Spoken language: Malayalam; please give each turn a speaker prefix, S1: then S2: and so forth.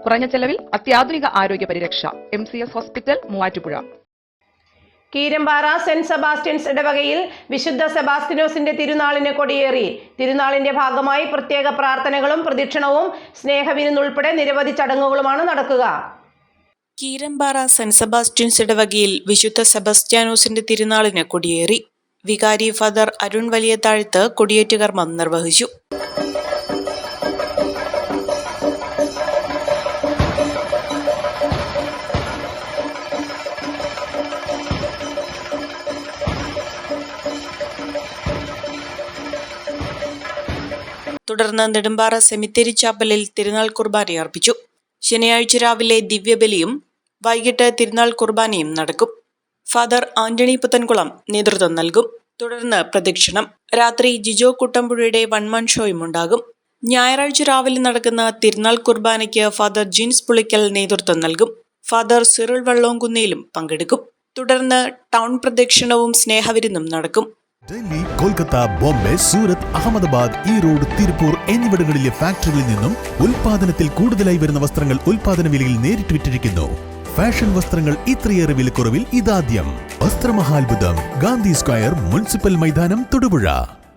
S1: കുറഞ്ഞ ചെലവിൽ അത്യാധുനിക ആരോഗ്യ പരിരക്ഷ. MCS hospital, Muvattupuzha.
S2: Keerampara saint Sebastian's ഇടവകയിൽ വിശുദ്ധ സെബാസ്റ്റിനോസിന്റെ തിരുനാളിന് കൊടിയേറി. തിരുനാളിന്റെ ഭാഗമായി പ്രത്യേക പ്രാർത്ഥനകളും പ്രദക്ഷിണവും സ്നേഹവിരുന്നുൾപ്പെടെ നിരവധി ചടങ്ങുകളുമാണ് നടക്കുക.
S3: കീരമ്പാറ സെന്റ് സെബാസ്റ്റ്യൻസ് ഇടവകയിൽ വിശുദ്ധ സെബാസ്റ്റ്യാനോസിന്റെ തിരുനാളിന് കൊടിയേറി. വികാരി ഫാദർ അരുൺ വലിയതാഴത്ത് കൊടിയേറ്റ് കർമ്മം നിർവഹിച്ചു. തുടർന്ന് നെടുമ്പാറ സെമിത്തേരി ചാപ്പലിൽ തിരുനാൾ കുർബാന അർപ്പിച്ചു. ശനിയാഴ്ച രാവിലെ ദിവ്യബലിയും വൈകിട്ട് തിരുനാൾ കുർബാനയും നടക്കും. ഫാദർ ആന്റണി പുത്തൻകുളം നേതൃത്വം നൽകും. തുടർന്ന് പ്രദക്ഷിണം. രാത്രി ജിജോ കുട്ടമ്പുഴയുടെ വൺമാൻ ഷോയും ഉണ്ടാകും. ഞായറാഴ്ച രാവിലെ നടക്കുന്ന തിരുനാൾ കുർബാനയ്ക്ക് ഫാദർ ജിൻസ് പുളിക്കൽ നേതൃത്വം നൽകും. ഫാദർ സിറിൾ വള്ളോങ്കുന്നേലും പങ്കെടുക്കും. തുടർന്ന് ടൗൺ പ്രദക്ഷിണവും സ്നേഹവിരുന്നും നടക്കും.
S4: ഡൽഹി, കൊൽക്കത്ത, ബോംബെ, സൂറത്ത്, അഹമ്മദാബാദ്, ഈറോഡ്, തിരുപ്പൂർ എന്നിവിടങ്ങളിലെ ഫാക്ടറികളിൽ നിന്നും ഉൽപാദനത്തിൽ കൂടുതലായി വരുന്ന വസ്ത്രങ്ങൾ ഉൽപാദന വിലയിൽ നേരിട്ട് വിറ്റഴിക്കുന്നു. ഫാഷൻ വസ്ത്രങ്ങൾ ഇത്രയേറെ വിലക്കുറവിൽ ഇതാദ്യം. വസ്ത്രമഹാത്ഭുതം, ഗാന്ധി സ്ക്വയർ, മുനിസിപ്പൽ മൈതാനം, തൊടുപുഴ.